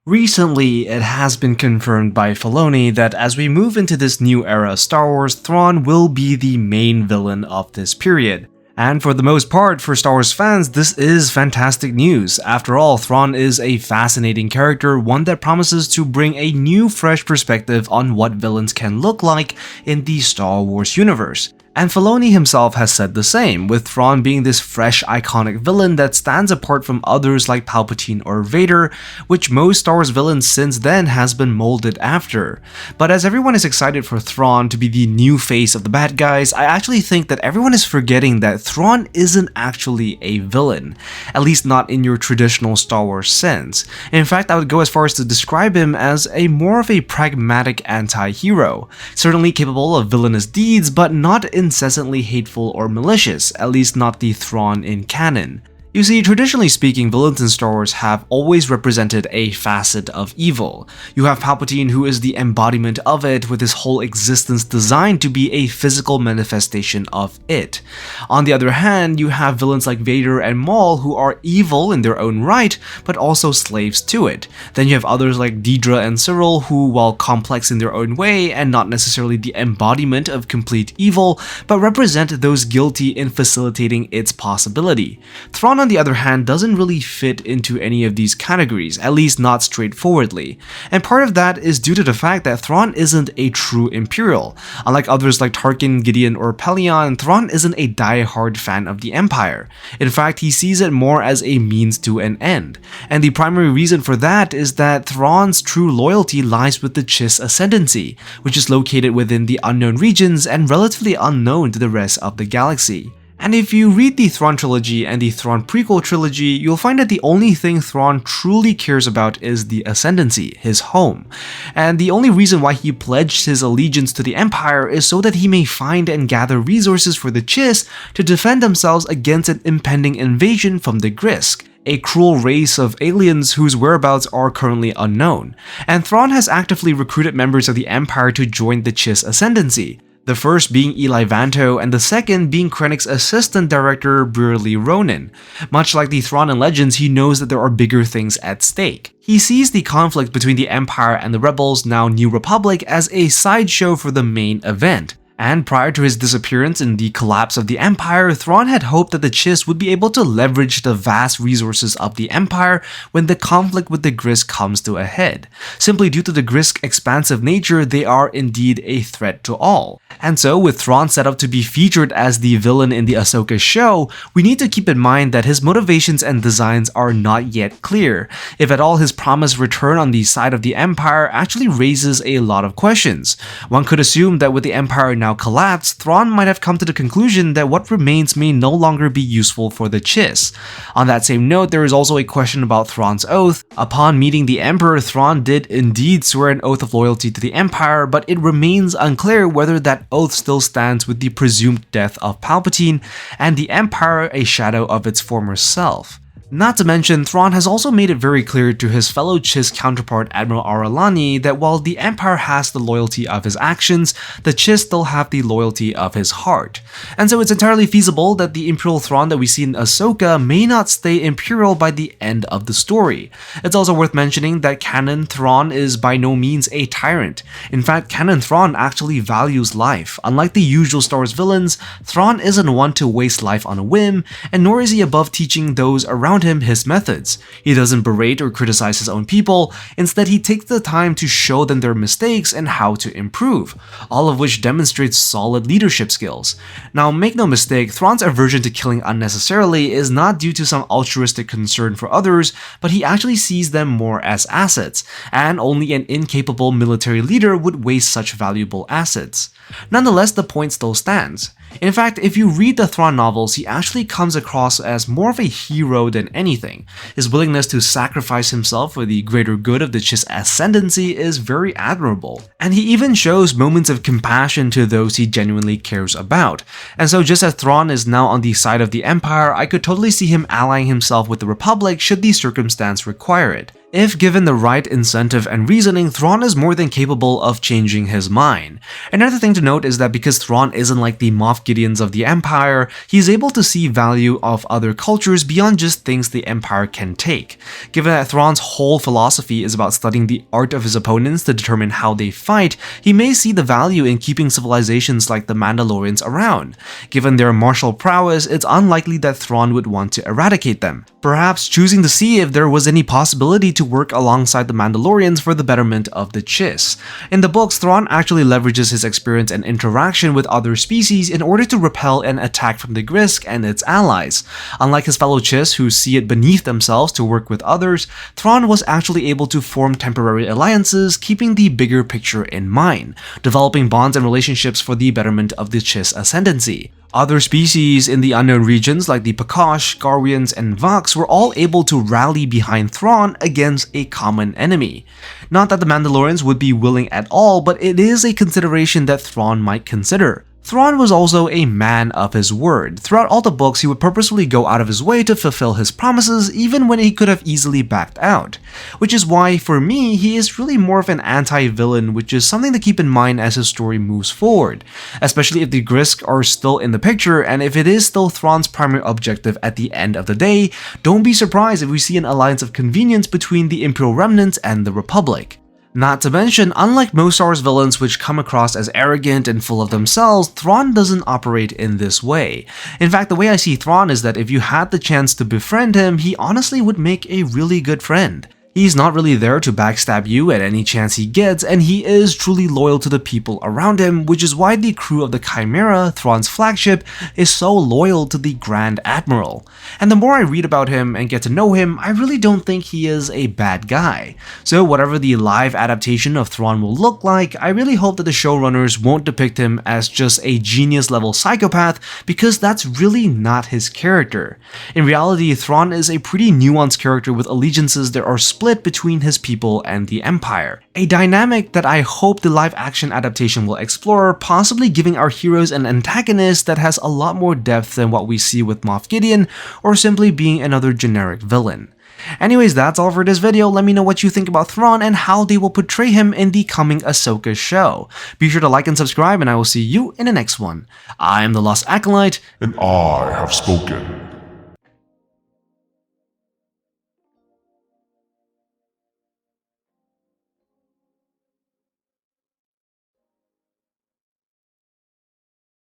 Recently, it has been confirmed by Filoni that as we move into this new era of Star Wars, Thrawn will be the main villain of this period. And for the most part, for Star Wars fans, this is fantastic news. After all, Thrawn is a fascinating character, one that promises to bring a new, fresh perspective on what villains can look like in the Star Wars universe. And Filoni himself has said the same, with Thrawn being this fresh, iconic villain that stands apart from others like Palpatine or Vader, which most Star Wars villains since then has been molded after. But as everyone is excited for Thrawn to be the new face of the bad guys, I actually think that everyone is forgetting that Thrawn isn't actually a villain, at least not in your traditional Star Wars sense. In fact, I would go as far as to describe him as more of a pragmatic anti-hero, certainly capable of villainous deeds, but not incessantly hateful or malicious, at least not the Thrawn in canon. You see, traditionally speaking, villains in Star Wars have always represented a facet of evil. You have Palpatine, who is the embodiment of it, with his whole existence designed to be a physical manifestation of it. On the other hand, you have villains like Vader and Maul, who are evil in their own right, but also slaves to it. Then you have others like Dedra and Cyril, who, while complex in their own way and not necessarily the embodiment of complete evil, but represent those guilty in facilitating its possibility. Thrawn, on the other hand, doesn't really fit into any of these categories, at least not straightforwardly. And part of that is due to the fact that Thrawn isn't a true Imperial. Unlike others like Tarkin, Gideon, or Pelion, Thrawn isn't a die-hard fan of the Empire. In fact, he sees it more as a means to an end. And the primary reason for that is that Thrawn's true loyalty lies with the Chiss Ascendancy, which is located within the unknown regions and relatively unknown to the rest of the galaxy. And if you read the Thrawn trilogy and the Thrawn prequel trilogy, you'll find that the only thing Thrawn truly cares about is the Ascendancy, his home. And the only reason why he pledged his allegiance to the Empire is so that he may find and gather resources for the Chiss to defend themselves against an impending invasion from the Grisk, a cruel race of aliens whose whereabouts are currently unknown. And Thrawn has actively recruited members of the Empire to join the Chiss Ascendancy. The first being Eli Vanto, and the second being Krennic's assistant director Brearley Ronan. Much like the Thrawn in Legends, he knows that there are bigger things at stake. He sees the conflict between the Empire and the Rebels, now New Republic, as a sideshow for the main event. And prior to his disappearance in the collapse of the Empire, Thrawn had hoped that the Chiss would be able to leverage the vast resources of the Empire when the conflict with the Grisk comes to a head. Simply due to the Grisk's expansive nature, they are indeed a threat to all. And so, with Thrawn set up to be featured as the villain in the Ahsoka show, we need to keep in mind that his motivations and designs are not yet clear. If at all, his promised return on the side of the Empire actually raises a lot of questions. One could assume that with the Empire now collapsed, Thrawn might have come to the conclusion that what remains may no longer be useful for the Chiss. On that same note, there is also a question about Thrawn's oath. Upon meeting the Emperor, Thrawn did indeed swear an oath of loyalty to the Empire, but it remains unclear whether that oath still stands with the presumed death of Palpatine and the Empire a shadow of its former self. Not to mention, Thrawn has also made it very clear to his fellow Chiss counterpart Admiral Aralani that while the Empire has the loyalty of his actions, the Chiss still have the loyalty of his heart. And so it's entirely feasible that the Imperial Thrawn that we see in Ahsoka may not stay Imperial by the end of the story. It's also worth mentioning that Canon Thrawn is by no means a tyrant. In fact, Canon Thrawn actually values life. Unlike the usual Star Wars villains, Thrawn isn't one to waste life on a whim, and nor is he above teaching those around him his methods. He doesn't berate or criticize his own people, instead he takes the time to show them their mistakes and how to improve, all of which demonstrates solid leadership skills. Now make no mistake, Thrawn's aversion to killing unnecessarily is not due to some altruistic concern for others, but he actually sees them more as assets, and only an incapable military leader would waste such valuable assets. Nonetheless, the point still stands. In fact, if you read the Thrawn novels, he actually comes across as more of a hero than anything. His willingness to sacrifice himself for the greater good of the Chiss Ascendancy is very admirable, and he even shows moments of compassion to those he genuinely cares about. And so just as Thrawn is now on the side of the Empire, I could totally see him allying himself with the Republic should the circumstance require it. If given the right incentive and reasoning, Thrawn is more than capable of changing his mind. Another thing to note is that because Thrawn isn't like the Moff Gideons of the Empire, he's able to see value of other cultures beyond just things the Empire can take. Given that Thrawn's whole philosophy is about studying the art of his opponents to determine how they fight, he may see the value in keeping civilizations like the Mandalorians around. Given their martial prowess, it's unlikely that Thrawn would want to eradicate them, perhaps choosing to see if there was any possibility to work alongside the Mandalorians for the betterment of the Chiss. In the books, Thrawn actually leverages his experience and interaction with other species in order to repel an attack from the Grisk and its allies. Unlike his fellow Chiss who see it beneath themselves to work with others, Thrawn was actually able to form temporary alliances, keeping the bigger picture in mind, developing bonds and relationships for the betterment of the Chiss ascendancy. Other species in the unknown regions like the Pakash, Garwians, and Vox were all able to rally behind Thrawn against a common enemy. Not that the Mandalorians would be willing at all, but it is a consideration that Thrawn might consider. Thrawn was also a man of his word. Throughout all the books, he would purposefully go out of his way to fulfill his promises even when he could have easily backed out. Which is why, for me, he is really more of an anti-villain, which is something to keep in mind as his story moves forward. Especially if the Grisk are still in the picture, and if it is still Thrawn's primary objective at the end of the day, don't be surprised if we see an alliance of convenience between the Imperial remnants and the Republic. Not to mention, unlike most Star Wars villains which come across as arrogant and full of themselves, Thrawn doesn't operate in this way. In fact, the way I see Thrawn is that if you had the chance to befriend him, he honestly would make a really good friend. He's not really there to backstab you at any chance he gets, and he is truly loyal to the people around him, which is why the crew of the Chimera, Thrawn's flagship, is so loyal to the Grand Admiral. And the more I read about him and get to know him, I really don't think he is a bad guy. So whatever the live adaptation of Thrawn will look like, I really hope that the showrunners won't depict him as just a genius-level psychopath, because that's really not his character. In reality, Thrawn is a pretty nuanced character with allegiances that are split between his people and the Empire. A dynamic that I hope the live-action adaptation will explore, possibly giving our heroes an antagonist that has a lot more depth than what we see with Moff Gideon, or simply being another generic villain. Anyways, that's all for this video. Let me know what you think about Thrawn and how they will portray him in the coming Ahsoka show. Be sure to like and subscribe, and I will see you in the next one. I am the Lost Acolyte, and I have spoken.